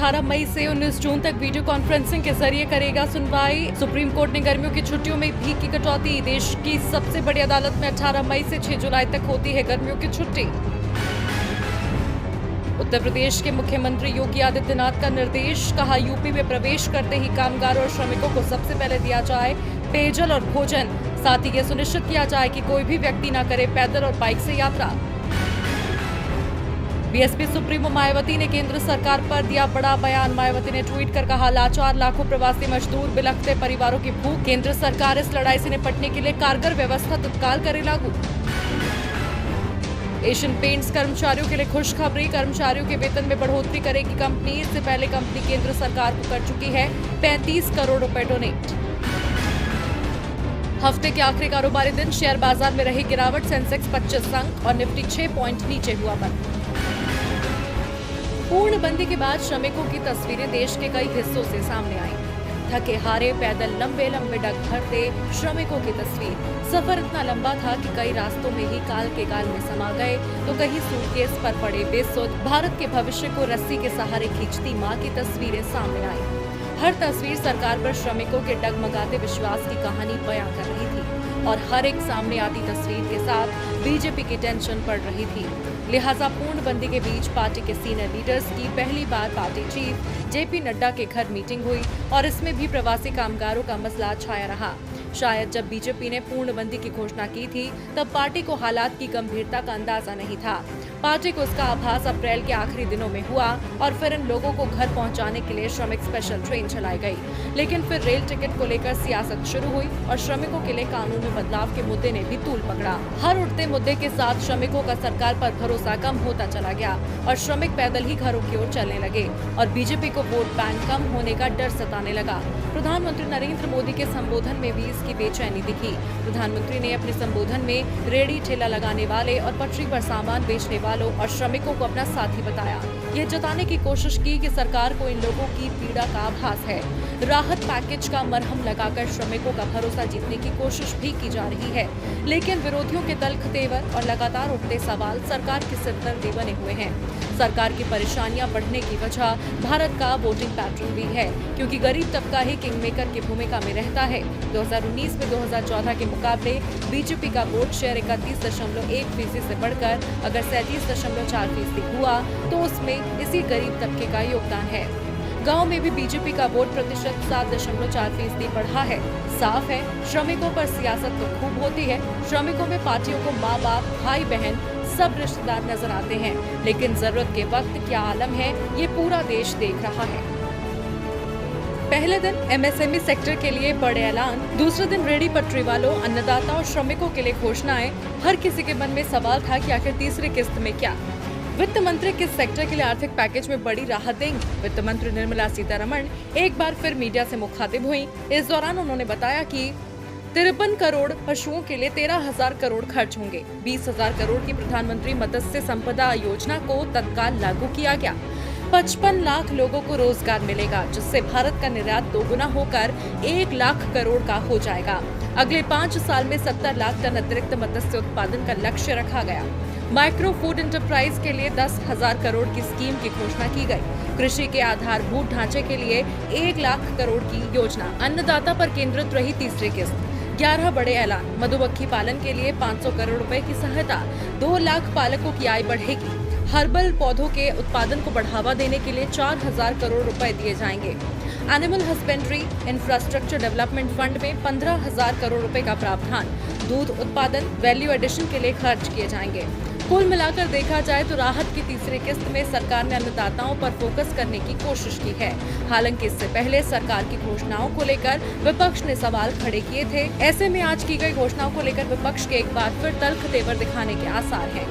18 मई से 19 जून तक video conferencing के जरिए करेगा सुनवाई। सुप्रीम कोर्ट ने गर्मियों की छुट्टियों में भी की कटौती। देश की सबसे बड़ी अदालत में 18 मई से 6 जुलाई तक होती है गर्मियों की छुट्टी। उत्तर प्रदेश के मुख्यमंत्री योगी आदित्यनाथ का निर्देश, कहा यूपी में प्रवेश करते ही कामगारों और श्रमिकों को सबसे पहले दिया जाए पेयजल और भोजन। साथ ही यह सुनिश्चित किया जाए कि कोई भी व्यक्ति न करे पैदल और बाइक से यात्रा। बीएसपी सुप्रीमो मायावती ने केंद्र सरकार पर दिया बड़ा बयान। मायावती ने ट्वीट कर कहा, लाचार लाखों प्रवासी मजदूर, बिलखते परिवारों की भूख, केंद्र सरकार इस लड़ाई से निपटने के लिए कारगर व्यवस्था तत्काल करे लागू। एशियन पेंट्स कर्मचारियों के लिए खुशखबरी, कर्मचारियों के वेतन में बढ़ोतरी करेगी कंपनी। इससे पहले कंपनी केंद्र सरकार को कर चुकी है 35 करोड़ रुपए डोनेट। हफ्ते के आखिरी कारोबारी दिन शेयर बाजार में रही गिरावट, सेंसेक्स 25 अंक और निफ्टी 6 पॉइंट नीचे हुआ बंद। पूर्णबंदी के बाद श्रमिकों की तस्वीरें देश के कई हिस्सों से सामने आई। थके हारे पैदल लंबे लंबे डग भरते श्रमिकों की तस्वीर। सफर इतना लंबा था कि कई रास्तों में ही काल के गाल में समा गए, तो कहीं सूटकेस पर पड़े बेसुध भारत के भविष्य को रस्सी के सहारे खींचती मां की तस्वीरें सामने आई। हर तस्वीर सरकार पर श्रमिकों के डगमगाते विश्वास की कहानी बयां कर रही थी और हर एक सामने आती तस्वीर के साथ बीजेपी की टेंशन बढ़ रही थी। लिहाजा पूर्णबंदी के बीच पार्टी के सीनियर लीडर्स की पहली बार पार्टी चीफ जेपी नड्डा के घर मीटिंग हुई और इसमें भी प्रवासी कामगारों का मसला छाया रहा। शायद जब बीजेपी ने पूर्णबंदी की घोषणा की थी तब पार्टी को हालात की गंभीरता का अंदाजा नहीं था। पार्टी को इसका आभास अप्रैल के आखिरी दिनों में हुआ और फिर इन लोगों को घर पहुंचाने के लिए श्रमिक स्पेशल ट्रेन चलाई गई। लेकिन फिर रेल टिकट को लेकर सियासत शुरू हुई और श्रमिकों के लिए कानून में बदलाव के मुद्दे ने भी तूल पकड़ा। हर उठते मुद्दे के साथ श्रमिकों का सरकार पर भरोसा कम होता चला गया और श्रमिक पैदल ही घरों की ओर चलने लगे और बीजेपी को वोट बैंक कम होने का डर सताने लगा। प्रधानमंत्री नरेंद्र मोदी के संबोधन में भी इसकी बेचैनी दिखी। प्रधानमंत्री ने अपने संबोधन में रेहड़ी ठेला लगाने वाले और पटरी पर सामान बेचने वालों और श्रमिकों को अपना साथी बताया। ये जताने की कोशिश की कि सरकार को इन लोगों की पीड़ा का आभास है। राहत पैकेज का मरहम लगाकर श्रमिकों का भरोसा जीतने की कोशिश भी की जा रही है, लेकिन विरोधियों के तल्ख तेवर और लगातार उठते सवाल सरकार के सिरदर्द बने हुए हैं। सरकार की परेशानियां बढ़ने की वजह भारत का वोटिंग पैटर्न भी है, क्योंकि गरीब तबका ही किंगमेकर की भूमिका में रहता है। 2019 में 2014 के मुकाबले बीजेपी का वोट शेयर 31.1% से बढ़कर अगर 37.4% हुआ तो उसमें इसी गरीब तबके का योगदान है। गांव में भी बीजेपी का वोट प्रतिशत 7.4% बढ़ा है। साफ है, श्रमिकों पर सियासत तो खूब होती है। श्रमिकों में पार्टियों को माँ बाप, भाई बहन सब रिश्तेदार नजर आते हैं, लेकिन जरूरत के वक्त क्या आलम है ये पूरा देश देख रहा है। पहले दिन एमएसएमई सेक्टर के लिए बड़े ऐलान, दूसरे दिन रेहड़ी पटरी वालों, अन्नदाता और श्रमिकों के लिए घोषणाएं। हर किसी के मन में सवाल था कि आखिर तीसरी किस्त में क्या। वित्त मंत्री किस सेक्टर के लिए आर्थिक पैकेज में बड़ी राहत देंगी? वित्त मंत्री निर्मला सीतारमण एक बार फिर मीडिया से मुखातिब हुई। इस दौरान उन्होंने बताया कि 53 करोड़ पशुओं के लिए 13,000 करोड़ खर्च होंगे। 20,000 करोड़ की प्रधानमंत्री मत्स्य संपदा योजना को तत्काल लागू किया गया। 55 लाख लोगों को रोजगार मिलेगा, जिससे भारत का निर्यात दोगुना होकर 1 लाख करोड़ का हो जाएगा। अगले 5 साल में 70 लाख टन अतिरिक्त मत्स्य उत्पादन का लक्ष्य रखा गया। माइक्रो फूड इंटरप्राइज के लिए 10,000 करोड़ की स्कीम की घोषणा की गई। कृषि के आधारभूत ढांचे के लिए 1 लाख करोड़ की योजना। अन्नदाता पर केंद्रित रही तीसरी किस्त। 11 बड़े ऐलान। मधुमक्खी पालन के लिए 500 करोड़ रुपए की सहायता। 2 लाख पालकों की आय बढ़ेगी। हर्बल पौधों के उत्पादन को बढ़ावा देने के लिए 4,000 करोड़ रुपए दिए जाएंगे। Animal husbandry infrastructure development fund में 15,000 करोड़ रुपए का प्रावधान। दूध उत्पादन, वैल्यू एडिशन के लिए खर्च किए जाएंगे। कुल मिलाकर देखा जाए तो राहत की तीसरी किस्त में सरकार ने अन्नदाताओं पर फोकस करने की कोशिश की है। हालांकि इससे पहले सरकार की घोषणाओं को लेकर विपक्ष ने सवाल खड़े किए थे। ऐसे में आज की गई घोषणाओं को लेकर विपक्ष के एक बार फिर तल्ख तेवर दिखाने के आसार हैं।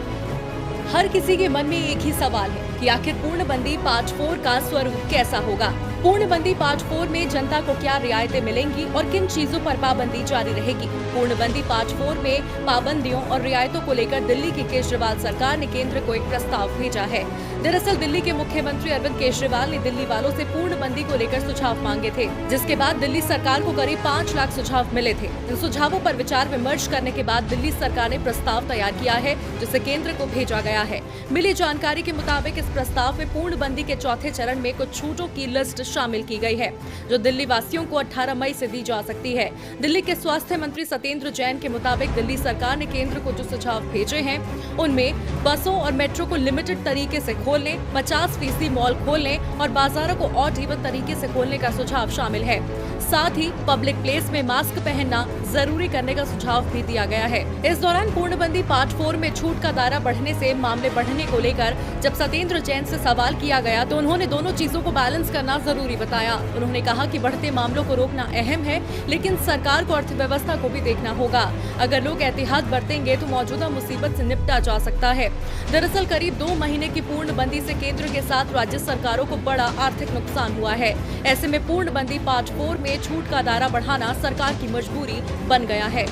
हर किसी के मन में एक ही सवाल है कि आखिर पूर्णबंदी पार्ट 4 का स्वरूप कैसा होगा। पूर्णबंदी पार्ट 4 में जनता को क्या रियायतें मिलेंगी और किन चीजों पर पाबंदी जारी रहेगी। पूर्णबंदी पार्ट 4 में पाबंदियों और रियायतों को लेकर दिल्ली की केजरीवाल सरकार ने केंद्र को एक प्रस्ताव भेजा है। दरअसल दिल्ली के मुख्यमंत्री अरविंद केजरीवाल ने दिल्ली वालों से पूर्णबंदी को लेकर सुझाव मांगे थे, जिसके बाद दिल्ली सरकार को करीब 5 लाख सुझाव मिले थे। इन सुझावों पर विचार विमर्श करने के बाद दिल्ली सरकार ने प्रस्ताव तैयार किया है, जिसे केंद्र को भेजा गया है। मिली जानकारी के मुताबिक इस प्रस्ताव में पूर्णबंदी के चौथे चरण में कुछ छूटों की लिस्ट शामिल की गई है, जो दिल्ली वासियों को 18 मई से दी जा सकती है। दिल्ली के स्वास्थ्य मंत्री सत्येंद्र जैन के मुताबिक दिल्ली सरकार ने केंद्र को जो सुझाव भेजे हैं, उनमें बसों और मेट्रो को लिमिटेड तरीके से खोलने, 50% मॉल खोलने और बाजारों को और इवन तरीके से खोलने का सुझाव शामिल है। साथ ही पब्लिक प्लेस में मास्क पहनना जरूरी करने का सुझाव भी दिया गया है। इस दौरान पूर्णबंदी पार्ट 4 में छूट का दायरा बढ़ने से मामले बढ़ने को लेकर जब सत्येंद्र जैन से सवाल किया गया तो उन्होंने दोनों चीजों को बैलेंस करना जरूरी बताया। उन्होंने कहा कि बढ़ते मामलों को रोकना अहम है, लेकिन सरकार को अर्थव्यवस्था को भी देखना होगा। अगर लोग एहतियात बरतेंगे तो मौजूदा मुसीबत से निपटा जा सकता है। दरअसल करीब 2 महीने की पूर्णबंदी से केंद्र के साथ राज्य सरकारों को बड़ा आर्थिक नुकसान हुआ है। ऐसे में पूर्णबंदी पार्ट 4 में छूट का दायरा बढ़ाना सरकार की मजबूरी बन गया है।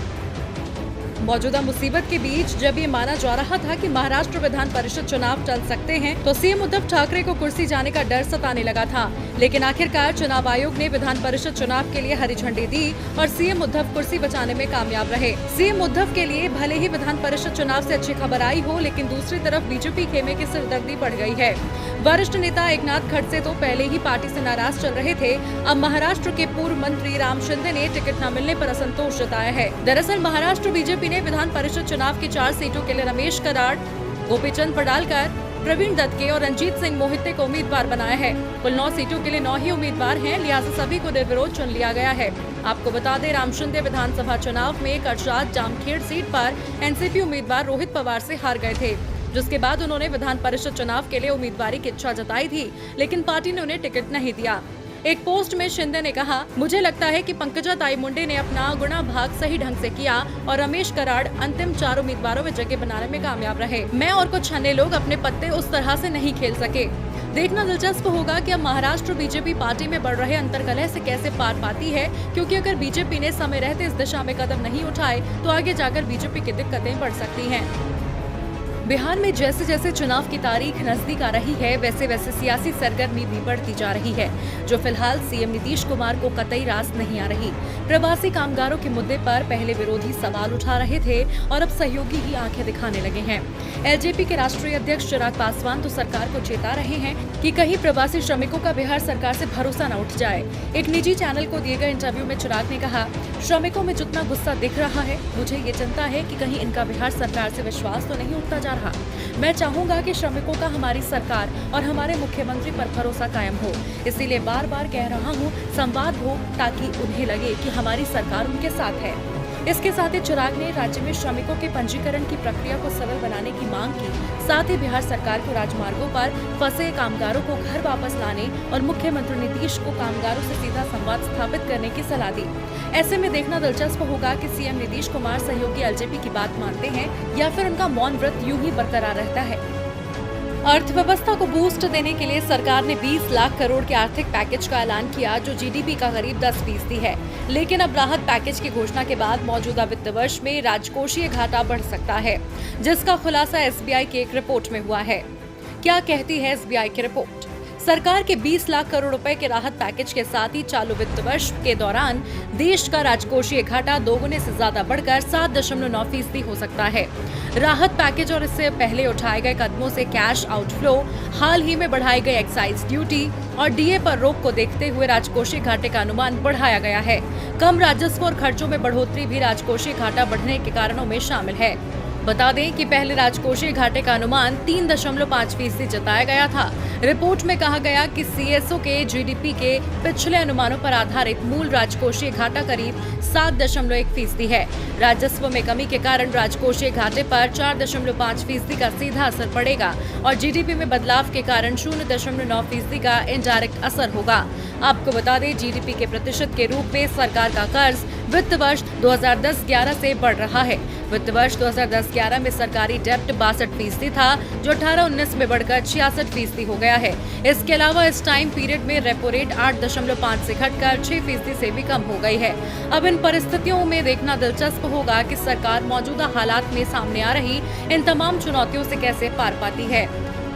मौजूदा मुसीबत के बीच जब ये माना जा रहा था कि महाराष्ट्र विधान परिषद चुनाव टल सकते हैं, तो सीएम उद्धव ठाकरे को कुर्सी जाने का डर सताने लगा था। लेकिन आखिरकार चुनाव आयोग ने विधान परिषद चुनाव के लिए हरी झंडी दी और सीएम उद्धव कुर्सी बचाने में कामयाब रहे। सीएम उद्धव के लिए भले ही विधान परिषद चुनाव से अच्छी खबर आई हो, लेकिन दूसरी तरफ बीजेपी खेमे की सिरदर्दी बढ़ गई है। वरिष्ठ नेता एकनाथ खड़से तो पहले ही पार्टी से नाराज चल रहे थे। अब महाराष्ट्र के पूर्व मंत्री राम शिंदे ने टिकट न मिलने पर असंतोष जताया है। दरअसल महाराष्ट्र बीजेपी ने विधान परिषद चुनाव की 4 सीटों के लिए रमेश कराड़, गोपीचंद पडालकर, प्रवीण दत्के और रंजीत सिंह मोहिते को उम्मीदवार बनाया है। कुल 9 सीटों के लिए 9 ही उम्मीदवार हैं, लिहाजा सभी को निर्विरोध चुन लिया गया है। आपको बता दें, राम शिंदे विधानसभा चुनाव में कटराज जामखेड़ सीट पर एनसीपी उम्मीदवार रोहित पवार से हार गए थे, जिसके बाद उन्होंने विधान परिषद चुनाव के लिए उम्मीदवारी की इच्छा जताई थी, लेकिन पार्टी ने उन्हें टिकट नहीं दिया। एक पोस्ट में शिंदे ने कहा, मुझे लगता है कि पंकजा ताई मुंडे ने अपना गुणा भाग सही ढंग से किया और रमेश कराड़ अंतिम 4 उम्मीदवारों में जगह बनाने में कामयाब रहे। मैं और कुछ अन्य लोग अपने पत्ते उस तरह से नहीं खेल सके। देखना दिलचस्प होगा कि अब महाराष्ट्र बीजेपी पार्टी में बढ़ रहे अंतर्कलह से कैसे पार पाती है, क्योंकि अगर बीजेपी ने समय रहते इस दिशा में कदम नहीं उठाए तो आगे जाकर बीजेपी की दिक्कतें बढ़ सकती हैं। बिहार में जैसे जैसे चुनाव की तारीख नजदीक आ रही है, वैसे वैसे सियासी सरगर्मी भी बढ़ती जा रही है, जो फिलहाल सीएम नीतीश कुमार को कतई रास नहीं आ रही। प्रवासी कामगारों के मुद्दे पर पहले विरोधी सवाल उठा रहे थे और अब सहयोगी ही आंखें दिखाने लगे हैं। एलजेपी के राष्ट्रीय अध्यक्ष चिराग पासवान तो सरकार को चेता रहे हैं कि कहीं प्रवासी श्रमिकों का बिहार सरकार से भरोसा न उठ जाए। एक निजी चैनल को दिए गए इंटरव्यू में चिराग ने कहा, श्रमिकों में जितना गुस्सा दिख रहा है, मुझे ये चिंता है कि कहीं इनका बिहार सरकार से विश्वास तो नहीं उठता जा रहा। मैं चाहूंगा कि श्रमिकों का हमारी सरकार और हमारे मुख्यमंत्री पर भरोसा कायम हो, इसीलिए बार बार कह रहा हूं, संवाद हो ताकि उन्हें लगे कि हमारी सरकार उनके साथ है। इसके साथ ही चिराग ने राज्य में श्रमिकों के पंजीकरण की प्रक्रिया को सरल बनाने की मांग की। साथ ही बिहार सरकार को राजमार्गों पर फंसे कामगारों को घर वापस लाने और मुख्यमंत्री नीतीश को कामगारों से सीधा संवाद स्थापित करने की सलाह दी। ऐसे में देखना दिलचस्प होगा कि सीएम नीतीश कुमार सहयोगी एलजेपी की बात मानते हैं या फिर उनका मौन व्रत यूं ही बरकरार रहता है। अर्थव्यवस्था को बूस्ट देने के लिए सरकार ने 20 लाख करोड़ के आर्थिक पैकेज का ऐलान किया, जो जीडीपी का करीब 10% है। लेकिन अब राहत पैकेज की घोषणा के बाद मौजूदा वित्त वर्ष में राजकोषीय घाटा बढ़ सकता है, जिसका खुलासा एसबीआई की एक रिपोर्ट में हुआ है। क्या कहती है एसबीआई की रिपोर्ट? सरकार के 20 लाख करोड़ रुपए के राहत पैकेज के साथ ही चालू वित्त वर्ष के दौरान देश का राजकोषीय घाटा दोगुने से ज्यादा बढ़कर 7.9% हो सकता है। राहत पैकेज और इससे पहले उठाए गए कदमों से कैश आउटफ्लो, हाल ही में बढ़ाई गई एक्साइज ड्यूटी और डीए पर रोक को देखते हुए राजकोषीय घाटे का अनुमान बढ़ाया गया है। कम राजस्व और खर्चों में बढ़ोतरी भी राजकोषीय घाटा बढ़ने के कारणों में शामिल है। बता दें कि पहले राजकोषीय घाटे का अनुमान 3.5% जताया गया था। रिपोर्ट में कहा गया कि सीएसओ के जीडीपी के पिछले अनुमानों पर आधारित मूल राजकोषीय घाटा करीब 7.1% है। राजस्व में कमी के कारण राजकोषीय घाटे पर 4.5% का सीधा असर पड़ेगा और जीडीपी में बदलाव के कारण 0.9% का इनडायरेक्ट असर होगा। आपको बता दें, जीडीपी के प्रतिशत के रूप में सरकार का कर्ज वित्त वर्ष 2010-11 से बढ़ रहा है। वित्त वर्ष 2010-11 में सरकारी डेप्ट 62% था, जो 18-19 में बढ़कर 66% हो गया है। इसके अलावा इस टाइम पीरियड में रेपो रेट 8.5 से घटकर 6% से भी कम हो गई है। अब इन परिस्थितियों में देखना दिलचस्प होगा कि सरकार मौजूदा हालात में सामने आ रही इन तमाम चुनौतियों से कैसे पार पाती है।